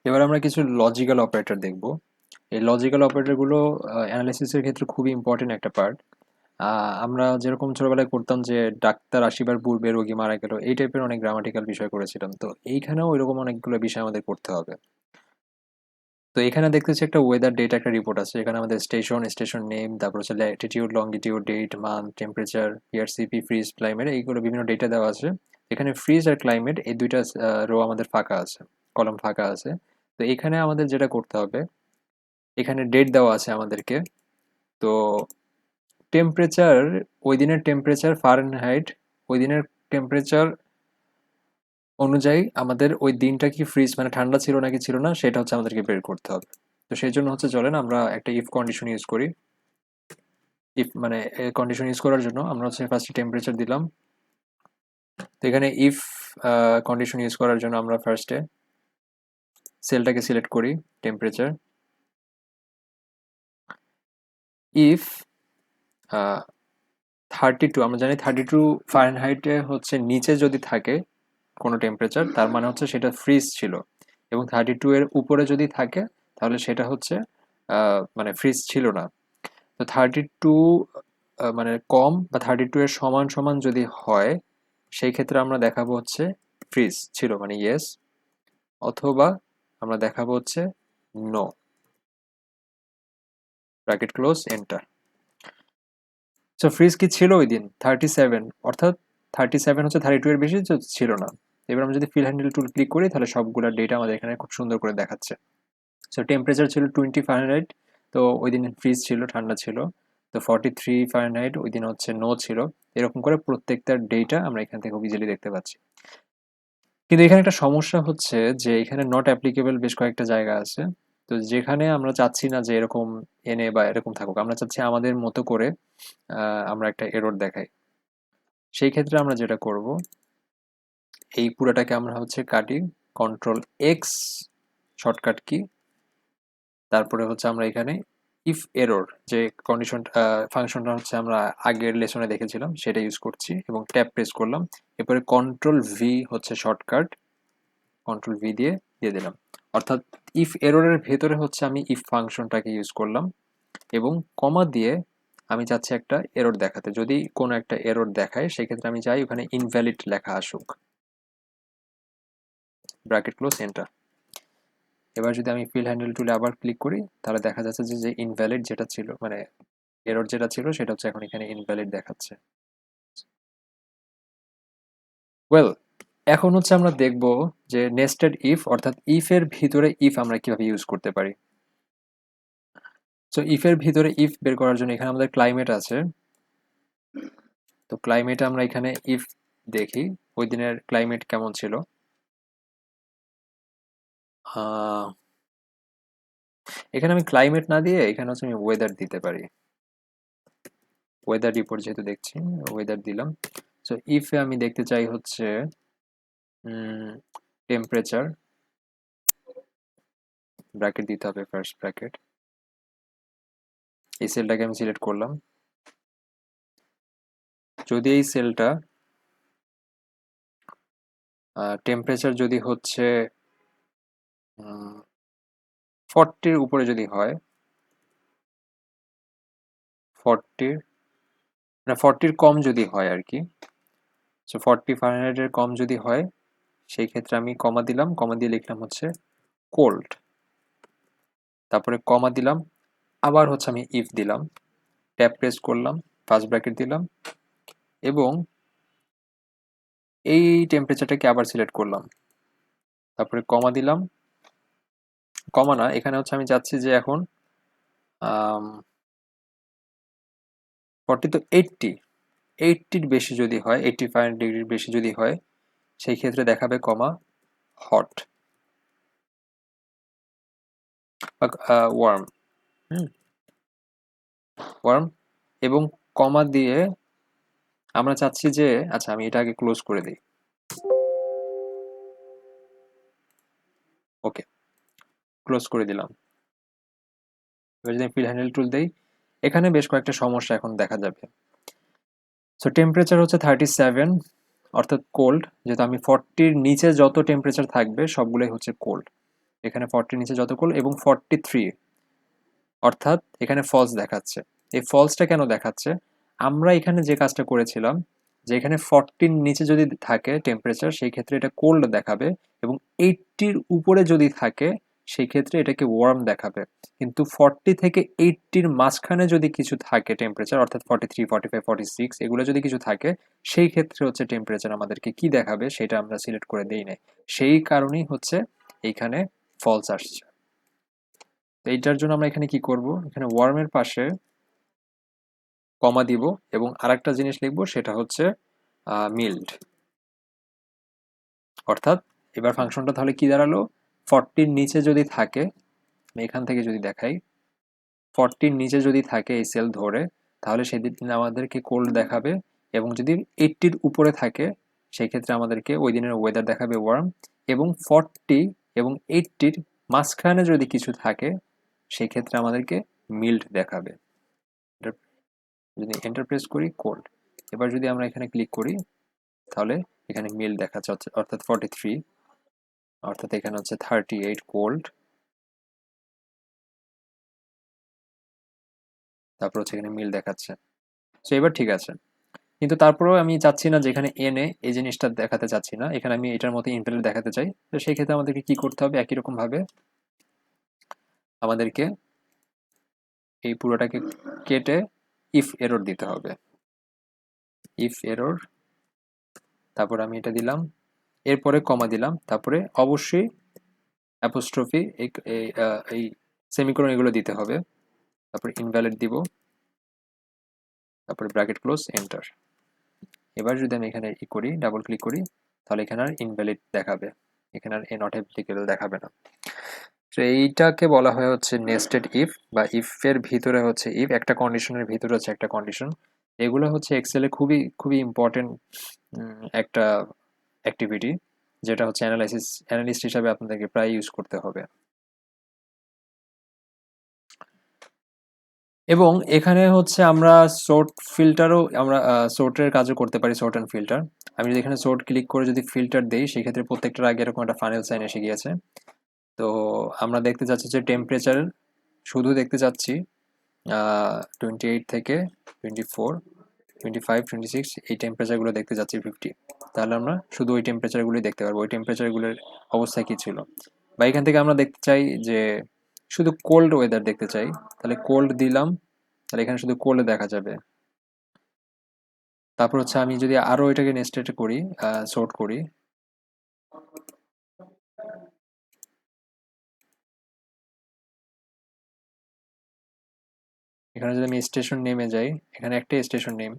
এবার আমরা কিছু লজিক্যাল অপারেটর দেখব। এই লজিক্যাল অপারেটরগুলো অ্যানালাইসিসের ক্ষেত্রে খুবই ইম্পর্টেন্ট একটা পার্ট। আমরা যেরকম ছোটবেলায় করতাম যে ডাক্তার আসিবার পূর্বে রোগী মারা গেল, এই টাইপের অনেক গ্রামাটিক্যাল বিষয় করেছিলাম, তো এইখানেও ওইরকম অনেকগুলো বিষয় আমাদের করতে হবে। তো এখানে দেখতেছি একটা ওয়েদার ডেটা একটা রিপোর্ট আছে। এখানে আমাদের স্টেশন, স্টেশন নেম, তারপর হচ্ছে latitude, longitude, date, month, temperature, P R C P, freeze, climate, এইগুলো বিভিন্ন ডেটা দেওয়া আছে। এখানে ফ্রিজ আর ক্লাইমেট এই দুইটা রো আমাদের ফাঁকা আছে, কলম ফাঁকা আছে। তো এখানে আমাদের যেটা করতে হবে, এখানে ডেট দেওয়া আছে আমাদেরকে। তো টেম্পারেচার, ওই দিনের টেম্পারেচার ফারেনহাইট, ওই দিনের টেম্পারেচার অনুযায়ী আমাদের ওই দিনটা কি ফ্রিজ মানে ঠান্ডা ছিল নাকি ছিল না, সেটা হচ্ছে আমাদেরকে বের করতে হবে। তো সেই জন্য হচ্ছে চলেন আমরা একটা ইফ কন্ডিশন ইউজ করি। ইফ মানে কন্ডিশন ইউজ করার জন্য আমরা হচ্ছে ফার্স্টে টেম্পারেচার দিলাম। তো এখানে ইফ কন্ডিশন ইউজ করার জন্য আমরা ফার্স্টে সেলটাকে সিলেক্ট করি, টেম্পারেচার। ইফ 32, আমরা জানি 32 ফারেনহাইটে হচ্ছে নিচে যদি থাকে কোনো টেম্পারেচার, তার মানে হচ্ছে সেটা ফ্রিজ ছিল। এবং 32 এর উপরে যদি থাকে তাহলে সেটা হচ্ছে মানে ফ্রিজ ছিল না। তো 32 মানে কম বা 32 এর সমান সমান যদি হয়, সেই ক্ষেত্রে আমরা দেখাবো হচ্ছে ফ্রিজ ছিল মানে ইয়েস, অথবা আমরা দেখাবো হচ্ছে no. Bracket close, enter. So freeze কি ছিল ওই দিন 37, অর্থাৎ 37 হচ্ছে 32 এর বেশি ছিল না। এবার আমরা যদি ফিল হ্যান্ডেল টুল ক্লিক করি তাহলে সবগুলা ডেটা আমাদের এখানে খুব সুন্দর করে দেখাচ্ছে। সো টেম্পারেচার ছিল 20 ফারেনহাইট, তো ওই দিন ফ্রিজ ছিল, ঠান্ডা ছিল। তো 43 ফারেনহাইট ওই দিন হচ্ছে নো ছিল। এরকম করে প্রত্যেকটা ডেটা আমরা এখান থেকে খুব ইজিলি দেখতে পাচ্ছি। কিন্তু এখানে একটা সমস্যা হচ্ছে যে এখানে নট অ্যাপ্লিকেবল বেশ কয়েকটা জায়গা আছে। তো যেখানে আমরা চাচ্ছি না যে এরকম এনে বা এরকম থাকুক, আমরা চাচ্ছি আমাদের মতো করে আমরা একটা এরর দেখাই। সেই ক্ষেত্রে আমরা যেটা করব, এই পুরোটাকে আমরা হচ্ছে কাটি, কন্ট্রোল এক্স শর্টকাট কি, তারপরে হচ্ছে আমরা এখানে ইফ এরর যে কন্ডিশন ফাংশনটা হচ্ছে আমরা আগের লেসনে দেখেছিলাম সেটা ইউজ করছি এবং ট্যাব প্রেস করলাম। এরপরে কন্ট্রোল ভি হচ্ছে শর্টকাট, কন্ট্রোল ভি দিয়ে দিয়ে দিলাম। অর্থাৎ ইফ এররের ভেতরে হচ্ছে আমি ইফ ফাংশনটাকে ইউজ করলাম এবং কমা দিয়ে আমি চাচ্ছি একটা এরর দেখাতে। যদি কোনো একটা এরর দেখায় সেক্ষেত্রে আমি চাই ওখানে ইনভ্যালিড লেখা আসুক। Bracket close, enter. এবার যদি আমি ফিল হ্যান্ডেল টুলে আবার ক্লিক করি তাহলে দেখা যাচ্ছে যে যে ইনভ্যালিড যেটা ছিল মানে এরর যেটা ছিল সেটা হচ্ছে এখন এখানে ইনভ্যালিড দেখাচ্ছে। ওয়েল, এখন হচ্ছে আমরা দেখব যে নেস্টেড ইফ অর্থাৎ ইফ এর ভিতরে ইফ আমরা কিভাবে ইউজ করতে পারি। সো ইফ এর ভিতরে ইফ বের করার জন্য এখানে আমাদের ক্লাইমেট আছে। তো ক্লাইমেটে আমরা এখানে ইফ দেখি ওই দিনের ক্লাইমেট কেমন ছিল। এখানে আমি ক্লাইমেট না দিয়ে এখানে হচ্ছে আমি ওয়েদার দিতে পারি। ওয়েদার রিপোর্ট যেহেতু দেখছি, ওয়েদার দিলাম। সো ইফে আমি দেখতে চাই হচ্ছে টেম্পারেচার, ব্র্যাকেট দিতে হবে, ফার্স্ট ব্র্যাকেট। এই সেলটাকে আমি সিলেক্ট করলাম। যদি এই সেলটা টেম্পারেচার যদি হচ্ছে 40-র উপরে যদি হয়, 40 না 40-র কম যদি হয় আর কি, সো 40 ফারেনহাইটের কম যদি হয় সেই ক্ষেত্রে আমি কমা দিলাম, কমা দিয়ে লিখলাম হচ্ছে কোল্ড, তারপরে কমা দিলাম, আবার হচ্ছে আমি ইফ দিলাম, ট্যাব প্রেস করলাম, ফার্স্ট ব্র্যাকেট দিলাম এবং এই টেম্পারেচারটাকে আবার সিলেক্ট করলাম, তারপরে কমা দিলাম, কমা না এখানে হচ্ছে আমি চাচ্ছি যে এখন 40 তো 80-র বেশি যদি হয়, 85 ডিগ্রির বেশি যদি হয় সেই ক্ষেত্রে দেখাবে কমা হট বা ওয়ার্ম, ওয়ার্ম এবং কমা দিয়ে আমরা চাচ্ছি যে আচ্ছা আমি এটা আগে ক্লোজ করে দিই। ওকে, ক্লোজ করে দিলাম। এবার যদি ফিল হ্যান্ডেল টুল দেই, এখানে বেশ কয়েকটা সমস্যা এখন দেখা যাবে। সো টেম্পারেচার হচ্ছে 37 অর্থাৎ কোল্ড, যেহেতু আমি 40-র নিচে যত টেম্পারেচার থাকবে সবগুলোই হচ্ছে কোল্ড। এখানে 40 নিচে যত কোল্ড এবং 43, অর্থাৎ এখানে ফলস দেখাচ্ছে। এই ফলসটা কেন দেখাচ্ছে? আমরা এখানে যে কাজটা করেছিলাম, যে এখানে 40 নিচে যদি থাকে টেম্পারেচার, সেই ক্ষেত্রে এটা কোল্ড দেখাবে, এবং 80-র উপরে যদি থাকে সেই ক্ষেত্রে এটাকে ওয়ার্ম দেখাবে। কিন্তু 40 থেকে 80-র মাঝখানে যদি কিছু থাকে টেম্পারেচার, অর্থাৎ 43, 45, 46 এগুলো যদি কিছু থাকে, সেই ক্ষেত্রে হচ্ছে টেম্পারেচার আমাদেরকে কি দেখাবে সেটা আমরা সিলেক্ট করে দেই নাই। সেই কারণেই হচ্ছে এইখানে ফলস আসছে। তো এইটার জন্য আমরা এখানে কি করব, এখানে ওয়ার্মের পাশে কমা দিব এবং আরেকটা জিনিস লিখবো, সেটা হচ্ছে মিল্ড। অর্থাৎ এবার ফাংশনটা তাহলে কি দাঁড়ালো, 40-র নিচে যদি থাকে, আমি এখান থেকে যদি দেখাই, 40-র নিচে যদি থাকে এই সেল ধরে, তাহলে সেদিন আমাদেরকে কোল্ড দেখাবে, এবং যদি 80-র উপরে থাকে সেই ক্ষেত্রে আমাদেরকে ওই দিনের ওয়েদার দেখাবে ওয়ার্ম, এবং 40 এবং 80-র মাঝখানে যদি কিছু থাকে সেই ক্ষেত্রে আমাদেরকে মিল্ড দেখাবে। যদি এন্টার প্রেস করি কোল্ড। এবার যদি আমরা এখানে ক্লিক করি তাহলে এখানে মিল দেখাচ্ছে, অর্থাৎ 43, অর্থাৎ এখানে হচ্ছে 38 কোল্ড, তারপর হচ্ছে এখানে মিল দেখাচ্ছে। সো এবার ঠিক আছে, কিন্তু তারপরেও আমি চাচ্ছি না যে এখানে এনে এই জিনিসটা দেখাতে চাচ্ছি না, এখানে আমি এটার মতো ইনভ্যালিড দেখাতে চাই। তো সেই ক্ষেত্রে আমাদেরকে কি করতে হবে, একই রকম ভাবে আমাদেরকে এই পুরোটাকে কেটে ইফ এরর দিতে হবে। ইফ এরর, তারপর আমি এটা দিলাম, এরপরে কমা দিলাম, তারপরে অবশ্যই অ্যাপোস্ট্রফি, এই সেমিকোলন এগুলো দিতে হবে, তারপরে ইনভ্যালিড দিব, তারপরে ব্র্যাকেট ক্লোজ, এন্টার। এবার যদি আমি এখানে করি, ডাবল ক্লিক করি, তাহলে এখানে আর ইনভ্যালিড দেখাবে, এখানে আর নট অ্যাপ্লিকেবল দেখাবে না। তো এইটাকে বলা হয় হচ্ছে নেস্টেড ইফ, বা ইফের ভিতরে হচ্ছে ইফ, একটা কন্ডিশনের ভিতরে হচ্ছে একটা কন্ডিশন। এগুলো হচ্ছে এক্সেলে খুবই খুবই ইম্পর্টেন্ট একটা অ্যাক্টিভিটি, যেটা হচ্ছে অ্যানালিস্ট হিসাবে আপনাদেরকে প্রায় ইউজ করতে হবে। এবং এখানে হচ্ছে আমরা আমরা সোর্টের কাজও করতে পারি, সোর্ট অ্যান্ড ফিল্টার। আমি যদি এখানে সোর্ট ক্লিক করে যদি ফিল্টার দেই, সেক্ষেত্রে প্রত্যেকটার আগে এরকম একটা ফানেল সাইন এসে গিয়েছে। তো আমরা দেখতে চাচ্ছি যে টেম্পারেচার শুধু দেখতে চাচ্ছি 28 থেকে 24, 25, 26 এই টেম্পারেচারগুলো দেখতে চাচ্ছি 50। তাহলে আমরা শুধু ওই টেম্পারেচারগুলোই দেখতে পারবো, ওই টেম্পারেচারগুলোর অবস্থা কী ছিল। বা এখান থেকে আমরা দেখতে চাই যে শুধু কোল্ড ওয়েদার দেখতে চাই, তাহলে কোল্ড দিলাম, তাহলে এখানে শুধু কোল্ড দেখা যাবে। তারপর হচ্ছে আমি যদি আরো এটাকে নেস্টেড করি, সর্ট করি, এখানে যদি আমি স্টেশন নেমে যাই, এখানে একটা স্টেশন নেম,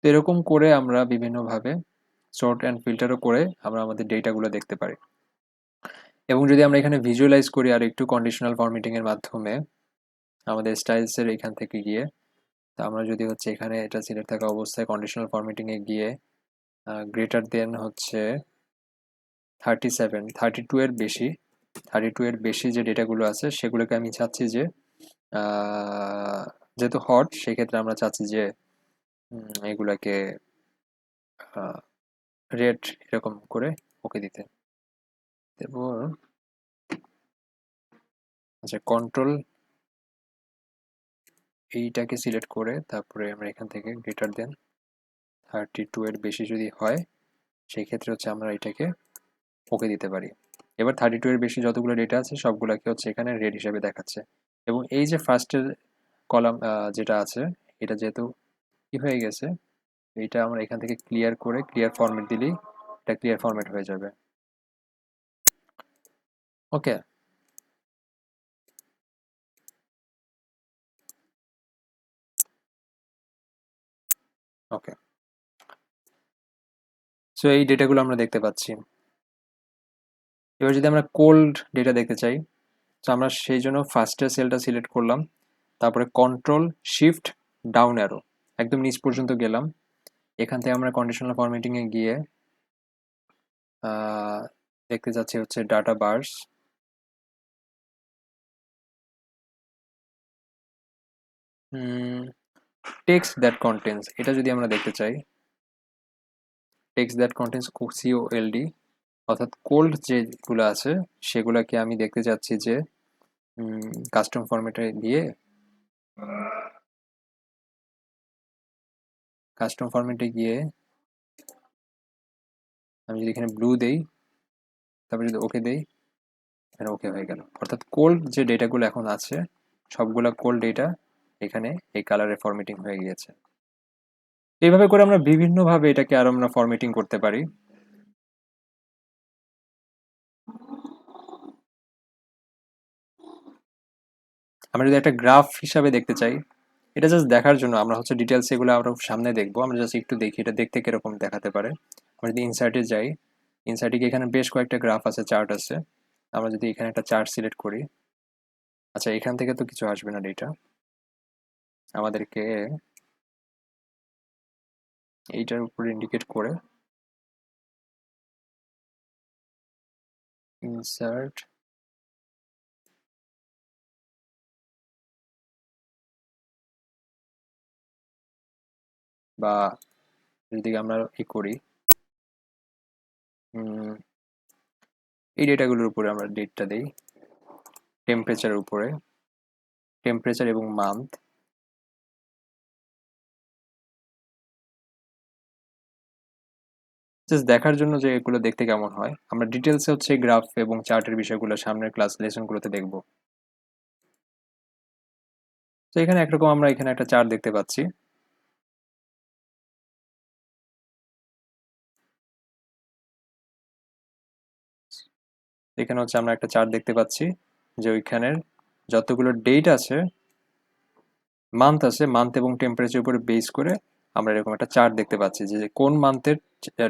এরকম করে আমরা বিভিন্নভাবে সর্ট অ্যান্ড ফিল্টারও করে আমরা আমাদের ডেটাগুলো দেখতে পারি। এবং যদি আমরা এখানে ভিজুয়ালাইজ করি আর একটু কন্ডিশনাল ফরম্যাটিং এর মাধ্যমে, আমাদের স্টাইলসের এখান থেকে গিয়ে, তো আমরা যদি হচ্ছে এখানে এটা সিলেক্ট থাকা অবস্থায় কন্ডিশনাল ফরম্যাটিং এ গিয়ে গ্রেটার দেন হচ্ছে 37, 32 এর বেশি, 32 এর বেশি যে ডেটাগুলো আছে সেগুলোকে আমি চাচ্ছি যে যেহেতু হট, সেক্ষেত্রে আমরা চাচ্ছি যে এগুলাকে রেড এরকম করে ওকে দিতে দেব। আচ্ছা, কন্ট্রোল এইটাকে সিলেক্ট করে তারপরে আমরা এখান থেকে গ্রেটার দেন 32 এর বেশি যদি হয়, সেই ক্ষেত্রে হচ্ছে আমরা এটাকে ওকে দিতে পারি। এবার 32 এর বেশি যতগুলো ডেটা আছে সবগুলোকে হচ্ছে এখানে রেড হিসেবে দেখাচ্ছে। এবং এই যে ফার্স্টের কলাম যেটা আছে, এটা যেহেতু কি হয়ে গেছে, এইটা আমরা এখান থেকে ক্লিয়ার করে ক্লিয়ার ফরম্যাট দিলেই এটা ক্লিয়ার ফরম্যাট হয়ে যাবে। ওকে, ওকে। সো এই ডেটাগুলো আমরা দেখতে পাচ্ছি। এবার যদি আমরা কোল্ড ডেটা দেখতে চাই, তো আমরা সেই জন্য ফার্স্টের সেলটা সিলেক্ট করলাম, তারপরে কন্ট্রোল শিফট ডাউন অ্যারো একদম নিচ পর্যন্ত গেলাম। এখান থেকে আমরা কন্ডিশনাল ফরম্যাটিংয়ে গিয়ে দেখতে যাচ্ছি হচ্ছে data bars, text that contains, এটা যদি আমরা দেখতে চাই, টেক্সট দ্যাট কন্টেন্স COLD, অর্থাৎ কোল্ড যেগুলো আছে সেগুলোকে আমি দেখতে চাচ্ছি যে কাস্টম ফরম্যাটে গিয়ে আমি যদি এখানে ব্লু দেই, তারপরে যদি ওকে দেই, এখানে ওকে হয়ে গেল। অর্থাৎ কোল্ড যে ডেটাগুলো এখন আছে সবগুলা কোল্ড ডেটা এখানে এই কালারে ফরম্যাটিং হয়ে গিয়েছে। এইভাবে করে আমরা বিভিন্নভাবে এটাকে আরো আমরা ফরম্যাটিং করতে পারি। আমরা যদি একটা গ্রাফ হিসাবে দেখতে চাই, এটা জাস্ট দেখার জন্য আমরা হচ্ছে ডিটেলস এগুলো আরো সামনে দেখবো, আমরা জাস্ট একটু দেখি এটা দেখতে কিরকম দেখাতে পারে। আমরা যদি ইনসার্টে যাই, ইনসার্টে গিয়ে এখানে বেশ কয়েকটা গ্রাফ আছে, চার্ট আছে। আমরা যদি এখানে একটা চার্ট সিলেক্ট করি, আচ্ছা এখান থেকে তো কিছু আসবে না ডেটা, আমাদেরকে এইটার উপর ইন্ডিকেট করে ইনসার্ট বা যদি আমরা করি এই ডেটাগুলোর উপরে আমরা ডেটটা দেই, টেম্পারেচারের উপরে, টেম্পারেচার এবং মান্থ। জাস্ট দেখার জন্য যে এগুলো দেখতে কেমন হয়, আমরা ডিটেলসে হচ্ছে গ্রাফ এবং চার্টের বিষয়গুলো সামনের ক্লাস লেসনগুলোতে দেখব। তো এখানে একরকম আমরা এখানে একটা চার্ট দেখতে পাচ্ছি। এখানে হচ্ছে আমরা একটা চার্ট দেখতে পাচ্ছি যে ওইখানের যতগুলো ডেট আছে, মান্থ আছে, মান্থ এবং টেম্পারেচার উপরে বেস করে আমরা এরকম একটা চার্ট দেখতে পাচ্ছি যে কোন মান্থের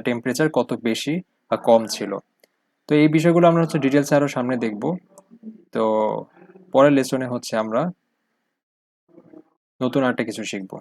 টেম্পারেচার কত বেশি বা কম ছিল। তো এই বিষয়গুলো আমরা হচ্ছে ডিটেলসে আরো সামনে দেখব। তো পরের লেসনে হচ্ছে আমরা নতুন আরেকটা কিছু শিখবো।